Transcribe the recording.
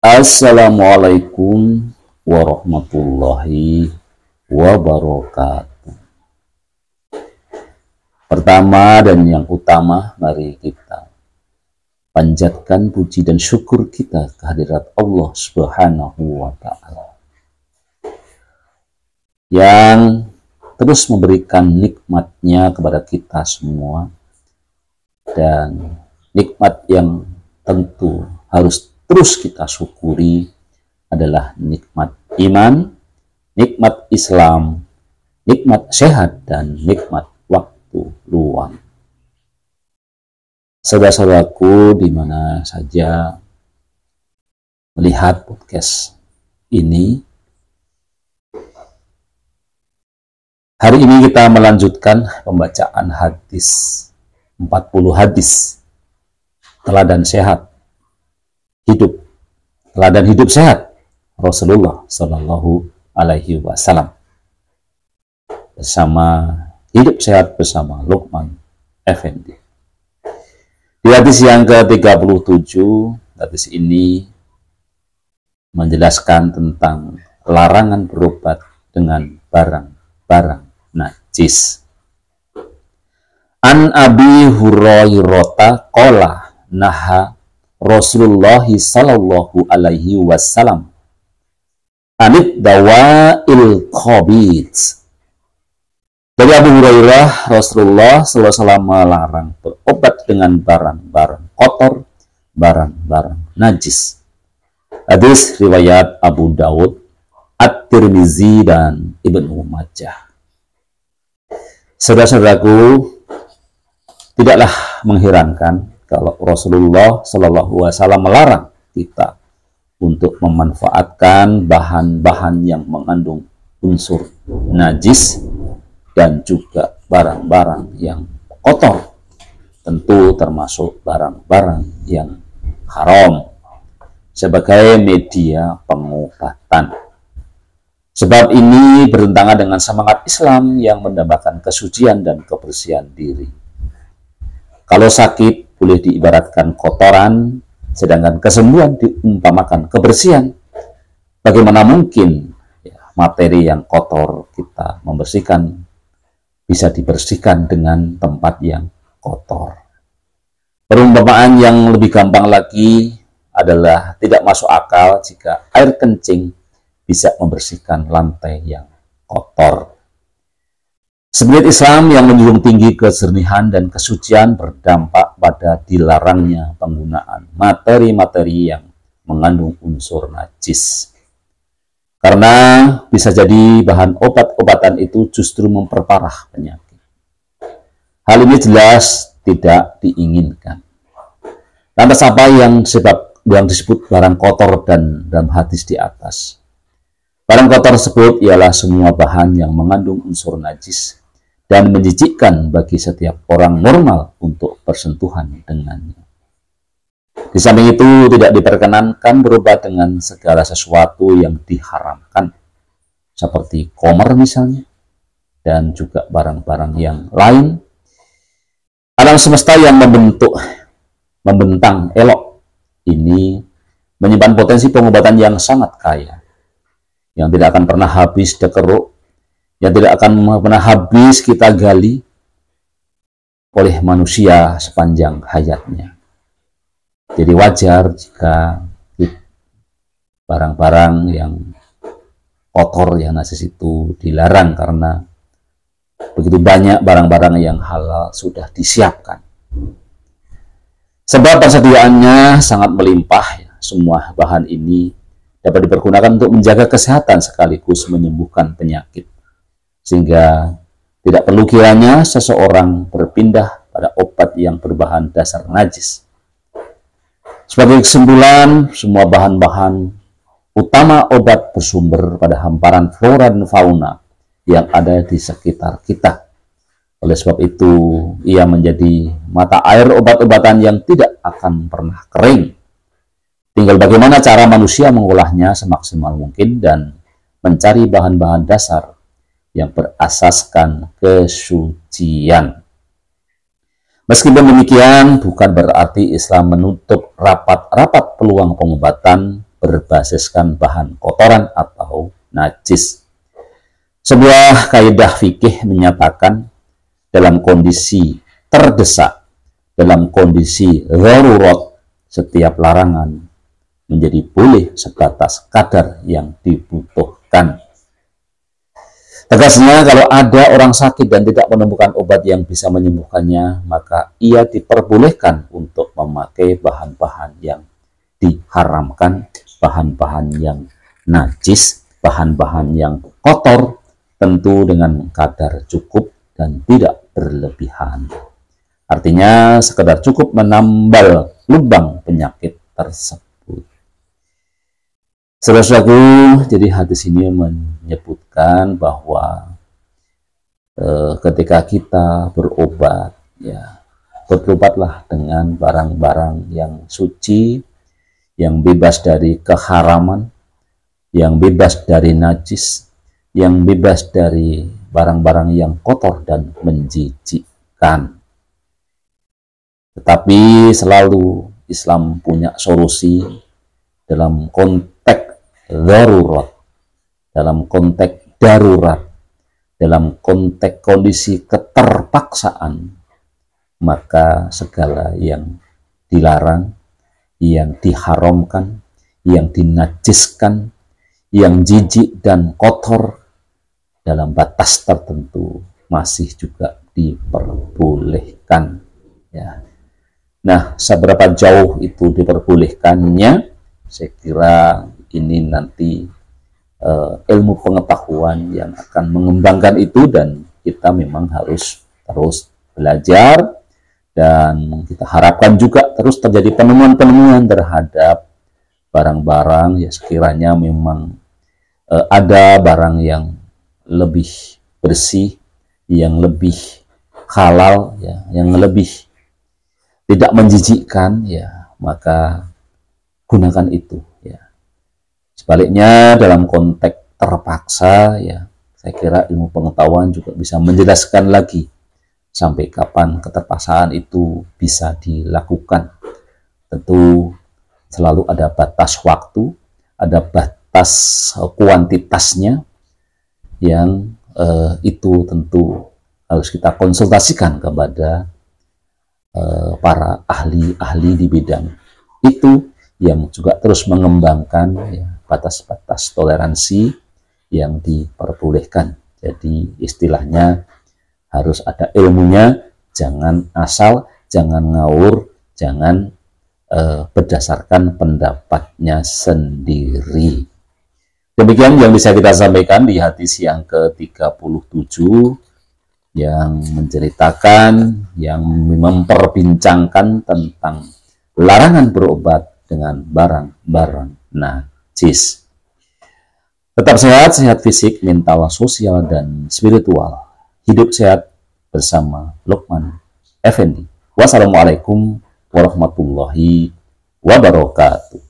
Assalamualaikum warahmatullahi wabarakatuh. Pertama dan yang utama, mari kita panjatkan puji dan syukur kita kehadirat Allah Subhanahu wa Ta'ala yang terus memberikan nikmatnya kepada kita semua, dan nikmat yang tentu harus terus kita syukuri adalah nikmat iman, nikmat Islam, nikmat sehat, dan nikmat waktu luang. Saudara-saudaraku di mana saja melihat podcast ini, hari ini kita melanjutkan pembacaan hadis, 40 hadis teladan sehat hidup, teladan hidup sehat Rasulullah Shallallahu Alaihi Wasallam, bersama hidup sehat bersama Luqman Effendi. Di hadis yang ke-37, hadis ini menjelaskan tentang larangan berobat dengan barang-barang najis. An Abi Hurairah qala naha Rasulullah sallallahu alaihi wasallam anid dawa'il khabith. Dari Abu Hurairah, Rasulullah sallallahu alaihi wasallam melarang berobat dengan barang-barang kotor, barang-barang najis. Hadis riwayat Abu Daud, At-Tirmizi, dan Ibnu Majah. Saudara-saudaraku, tidaklah mengherankan kalau Rasulullah Shallallahu Alaihi Wasallam melarang kita untuk memanfaatkan bahan-bahan yang mengandung unsur najis dan juga barang-barang yang kotor, tentu termasuk barang-barang yang haram sebagai media pengobatan. Sebab ini bertentangan dengan semangat Islam yang mendambakan kesucian dan kebersihan diri. Kalau sakit boleh diibaratkan kotoran, sedangkan kesembuhan diumpamakan kebersihan. Bagaimana mungkin materi yang kotor kita membersihkan bisa dibersihkan dengan tempat yang kotor? Perumpamaan yang lebih gampang lagi adalah tidak masuk akal jika air kencing bisa membersihkan lantai yang kotor. Sebagai Islam yang menjunjung tinggi kejernihan dan kesucian berdampak pada dilarangnya penggunaan materi-materi yang mengandung unsur najis. Karena bisa jadi bahan obat-obatan itu justru memperparah penyakit. Hal ini jelas tidak diinginkan. Lantas apa yang disebut barang kotor dan dalam hadis di atas? Barang kotor tersebut ialah semua bahan yang mengandung unsur najis dan menjijikkan bagi setiap orang normal untuk bersentuhan dengannya. Di samping itu, tidak diperkenankan berobat dengan segala sesuatu yang diharamkan, seperti komer misalnya, dan juga barang-barang yang lain. Alam semesta yang membentang elok ini menyimpan potensi pengobatan yang sangat kaya, yang tidak akan pernah habis dikeruk, yang tidak akan pernah habis kita gali oleh manusia sepanjang hayatnya. Jadi wajar jika barang-barang yang kotor, yang najis itu dilarang, karena begitu banyak barang-barang yang halal sudah disiapkan. Sebab persediaannya sangat melimpah, semua bahan ini dapat dipergunakan untuk menjaga kesehatan sekaligus menyembuhkan penyakit. Sehingga tidak perlu kiranya seseorang berpindah pada obat yang berbahan dasar najis. Sebagai kesimpulan, semua bahan-bahan utama obat bersumber pada hamparan flora dan fauna yang ada di sekitar kita. Oleh sebab itu, ia menjadi mata air obat-obatan yang tidak akan pernah kering. Tinggal bagaimana cara manusia mengolahnya semaksimal mungkin dan mencari bahan-bahan dasar yang berasaskan kesucian. Meskipun demikian, bukan berarti Islam menutup rapat-rapat peluang pengobatan berbasiskan bahan kotoran atau najis. Sebuah kaidah fikih menyatakan dalam kondisi terdesak, dalam kondisi darurat, setiap larangan menjadi boleh sebatas kadar yang dibutuhkan. Tegasnya, kalau ada orang sakit dan tidak menemukan obat yang bisa menyembuhkannya, maka ia diperbolehkan untuk memakai bahan-bahan yang diharamkan, bahan-bahan yang najis, bahan-bahan yang kotor, tentu dengan kadar cukup dan tidak berlebihan. Artinya sekedar cukup menambal lubang penyakit tersebut. Saudara-saudaraku, jadi hadis ini menyebutkan bahwa ketika kita berobat, ya berobatlah dengan barang-barang yang suci, yang bebas dari keharaman, yang bebas dari najis, yang bebas dari barang-barang yang kotor dan menjijikkan. Tetapi selalu Islam punya solusi dalam konteks darurat, dalam konteks darurat, dalam konteks kondisi keterpaksaan, maka segala yang dilarang, yang diharamkan, yang dinajiskan, yang jijik dan kotor dalam batas tertentu masih juga diperbolehkan. Ya. Nah, seberapa jauh itu diperbolehkannya, saya kira ini nanti ilmu pengetahuan yang akan mengembangkan itu, dan kita memang harus terus belajar, dan kita harapkan juga terus terjadi penemuan-penemuan terhadap barang-barang ya sekiranya memang ada barang yang lebih bersih, yang lebih halal, ya, yang lebih tidak menjijikkan, ya maka gunakan itu. Ya. Sebaliknya dalam konteks terpaksa, ya saya kira ilmu pengetahuan juga bisa menjelaskan lagi sampai kapan keterpaksaan itu bisa dilakukan. Tentu selalu ada batas waktu, ada batas kuantitasnya, yang itu tentu harus kita konsultasikan kepada para ahli-ahli di bidang itu, yang juga terus mengembangkan ya, batas-batas toleransi yang diperbolehkan. Jadi istilahnya harus ada ilmunya, jangan asal, jangan ngawur, jangan berdasarkan pendapatnya sendiri. Demikian yang bisa kita sampaikan di hadis yang ke-37 yang menceritakan, yang memperbincangkan tentang larangan berobat dengan barang-barang najis. Tetap sehat, sehat fisik, mental, sosial, dan spiritual. Hidup sehat bersama Lukman Effendi. Wassalamualaikum warahmatullahi wabarakatuh.